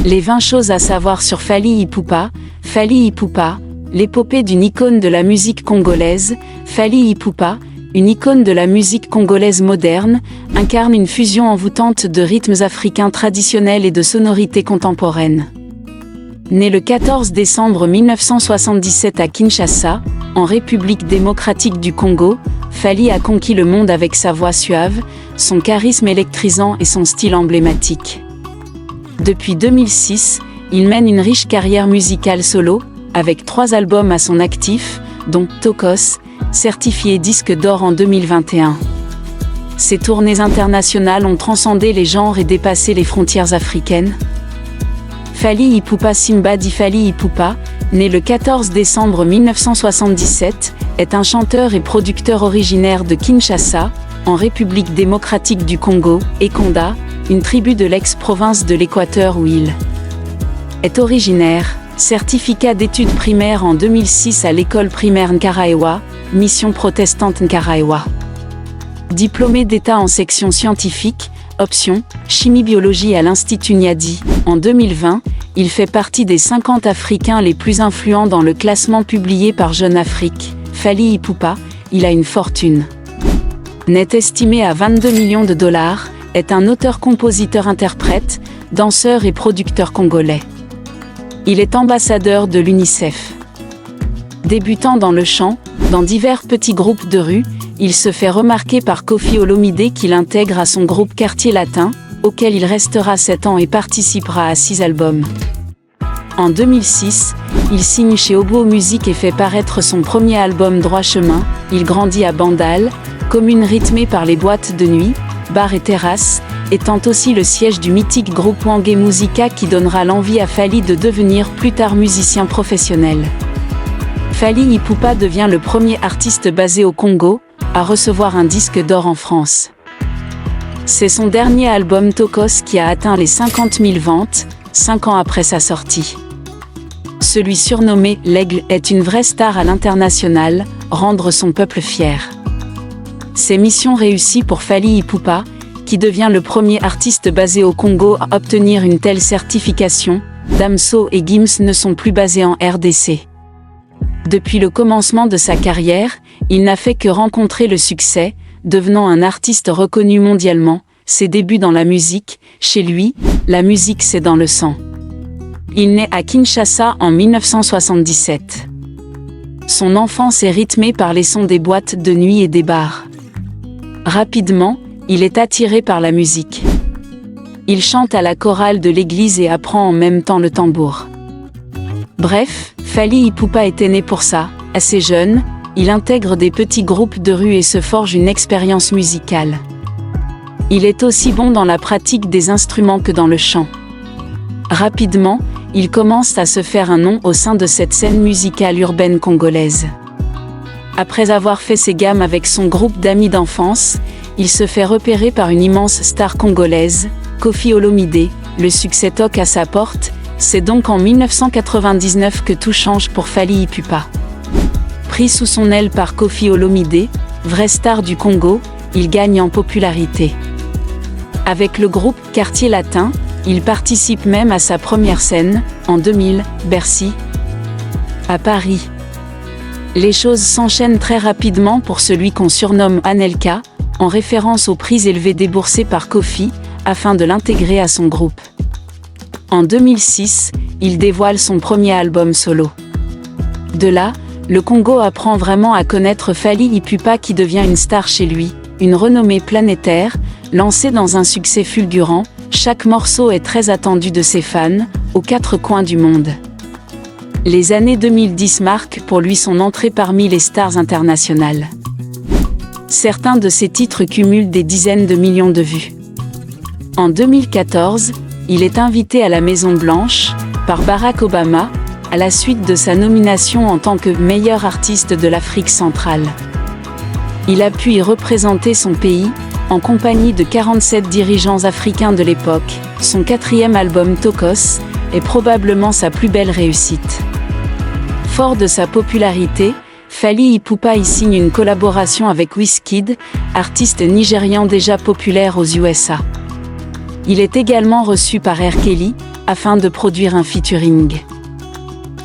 Les 20 choses à savoir sur Fally Ipupa. Fally Ipupa, l'épopée d'une icône de la musique congolaise. Fally Ipupa, une icône de la musique congolaise moderne, incarne une fusion envoûtante de rythmes africains traditionnels et de sonorités contemporaines. Né le 14 décembre 1977 à Kinshasa, en République démocratique du Congo, Fally a conquis le monde avec sa voix suave, son charisme électrisant et son style emblématique. Depuis 2006, il mène une riche carrière musicale solo, avec 3 albums à son actif, dont Tokos, certifié disque d'or en 2021. Ses tournées internationales ont transcendé les genres et dépassé les frontières africaines. Fally Ipupa Simbadi Fally Ipupa, né le 14 décembre 1977, est un chanteur et producteur originaire de Kinshasa, en République démocratique du Congo, et Konda, une tribu de l'ex-province de l'Équateur où il est originaire. Certificat d'études primaires en 2006 à l'école primaire Nkaraewa, mission protestante Nkaraewa. Diplômé d'État en section scientifique, option, chimie-biologie à l'Institut Niadi, en 2020, il fait partie des 50 Africains les plus influents dans le classement publié par Jeune Afrique. Fally Ipupa, il a une fortune net estimée à 22 millions de dollars, est un auteur-compositeur-interprète, danseur et producteur congolais. Il est ambassadeur de l'UNICEF. Débutant dans le chant, dans divers petits groupes de rue, il se fait remarquer par Koffi Olomide qu'il intègre à son groupe Quartier Latin, auquel il restera 7 ans et participera à 6 albums. En 2006, il signe chez Obo Music et fait paraître son premier album Droit Chemin. Il grandit à Bandal, commune rythmée par les boîtes de nuit, bars et terrasses, étant aussi le siège du mythique groupe Wangé Musica qui donnera l'envie à Fally de devenir plus tard musicien professionnel. Fally Ipupa devient le premier artiste basé au Congo à recevoir un disque d'or en France. C'est son dernier album Tokos qui a atteint les 50 000 ventes, 5 ans après sa sortie. Celui surnommé « l'Aigle » est une vraie star à l'international, rendre son peuple fier. C'est mission réussie pour Fally Ipupa, qui devient le premier artiste basé au Congo à obtenir une telle certification. Damso et Gims ne sont plus basés en RDC. Depuis le commencement de sa carrière, il n'a fait que rencontrer le succès, devenant un artiste reconnu mondialement. Ses débuts dans la musique, chez lui, la musique c'est dans le sang. Il naît à Kinshasa en 1977. Son enfance est rythmée par les sons des boîtes de nuit et des bars. Rapidement, il est attiré par la musique. Il chante à la chorale de l'église et apprend en même temps le tambour. Bref, Fally Ipupa était né pour ça. Assez jeune, il intègre des petits groupes de rue et se forge une expérience musicale. Il est aussi bon dans la pratique des instruments que dans le chant. Rapidement, il commence à se faire un nom au sein de cette scène musicale urbaine congolaise. Après avoir fait ses gammes avec son groupe d'amis d'enfance, il se fait repérer par une immense star congolaise, Koffi Olomide. Le succès toque à sa porte, c'est donc en 1999 que tout change pour Fally Ipupa. Pris sous son aile par Koffi Olomide, vraie star du Congo, il gagne en popularité. Avec le groupe Quartier Latin, il participe même à sa première scène, en 2000, Bercy, à Paris. Les choses s'enchaînent très rapidement pour celui qu'on surnomme Anelka, en référence aux prix élevés déboursés par Koffi, afin de l'intégrer à son groupe. En 2006, il dévoile son premier album solo. De là, le Congo apprend vraiment à connaître Fally Ipupa qui devient une star chez lui, une renommée planétaire, lancée dans un succès fulgurant. Chaque morceau est très attendu de ses fans, aux 4 coins du monde. Les années 2010 marquent pour lui son entrée parmi les stars internationales. Certains de ses titres cumulent des dizaines de millions de vues. En 2014, il est invité à la Maison-Blanche, par Barack Obama, à la suite de sa nomination en tant que meilleur artiste de l'Afrique centrale. Il a pu y représenter son pays, en compagnie de 47 dirigeants africains de l'époque. Son 4e album Tokos est probablement sa plus belle réussite. Fort de sa popularité, Fally Ipupa y signe une collaboration avec Wizkid, artiste nigérian déjà populaire aux USA. Il est également reçu par R. Kelly, afin de produire un featuring.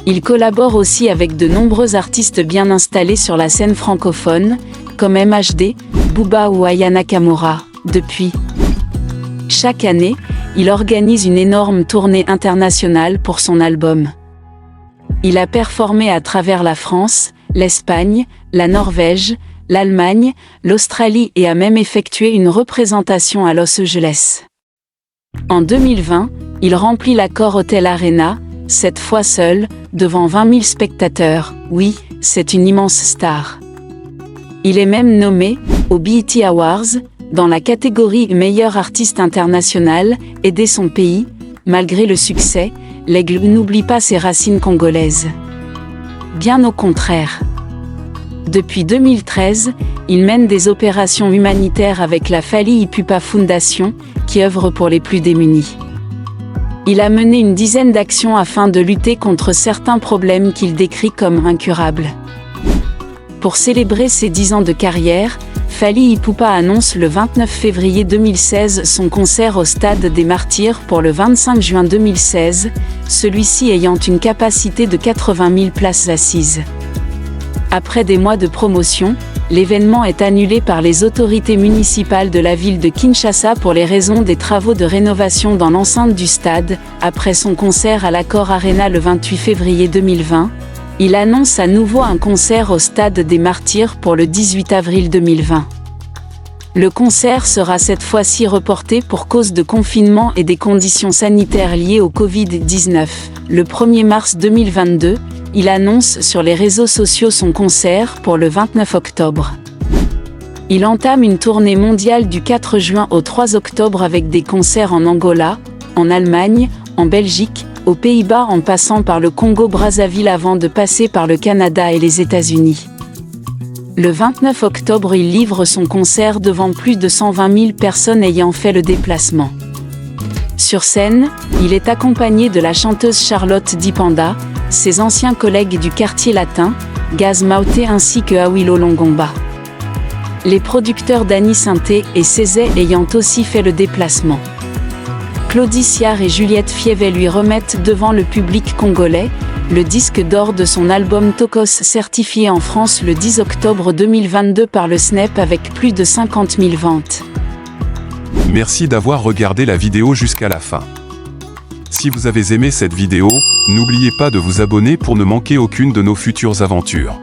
Il collabore aussi avec de nombreux artistes bien installés sur la scène francophone, comme MHD, Booba ou Aya Nakamura. Depuis chaque année, il organise une énorme tournée internationale pour son album. Il a performé à travers la France, l'Espagne, la Norvège, l'Allemagne, l'Australie et a même effectué une représentation à Los Angeles. En 2020, il remplit l'Accor Hotel Arena, cette fois seul, devant 20 000 spectateurs. Oui, c'est une immense star. Il est même nommé, aux BET Awards, dans la catégorie Meilleur artiste international, aider son pays. Malgré le succès, l'aigle n'oublie pas ses racines congolaises. Bien au contraire. Depuis 2013, il mène des opérations humanitaires avec la Fally Ipupa Foundation, qui œuvre pour les plus démunis. Il a mené une dizaine d'actions afin de lutter contre certains problèmes qu'il décrit comme incurables. Pour célébrer ses 10 ans de carrière, Fally Ipupa annonce le 29 février 2016 son concert au Stade des Martyrs pour le 25 juin 2016, celui-ci ayant une capacité de 80 000 places assises. Après des mois de promotion, l'événement est annulé par les autorités municipales de la ville de Kinshasa pour les raisons des travaux de rénovation dans l'enceinte du stade. Après son concert à l'Accor Arena le 28 février 2020, il annonce à nouveau un concert au Stade des Martyrs pour le 18 avril 2020. Le concert sera cette fois-ci reporté pour cause de confinement et des conditions sanitaires liées au Covid-19. Le 1er mars 2022, il annonce sur les réseaux sociaux son concert pour le 29 octobre. Il entame une tournée mondiale du 4 juin au 3 octobre avec des concerts en Angola, en Allemagne, en Belgique, aux Pays-Bas en passant par le Congo-Brazzaville avant de passer par le Canada et les États-Unis. Le 29 octobre, il livre son concert devant plus de 120 000 personnes ayant fait le déplacement. Sur scène, il est accompagné de la chanteuse Charlotte Dipanda, ses anciens collègues du quartier latin, Gaz Maoté ainsi que Awilo Longomba. Les producteurs Danny Sainté et Cézet ayant aussi fait le déplacement. Claudie Siard et Juliette Fievet lui remettent devant le public congolais le disque d'or de son album Tokos, certifié en France le 10 octobre 2022 par le SNEP avec plus de 50 000 ventes. Merci d'avoir regardé la vidéo jusqu'à la fin. Si vous avez aimé cette vidéo, n'oubliez pas de vous abonner pour ne manquer aucune de nos futures aventures.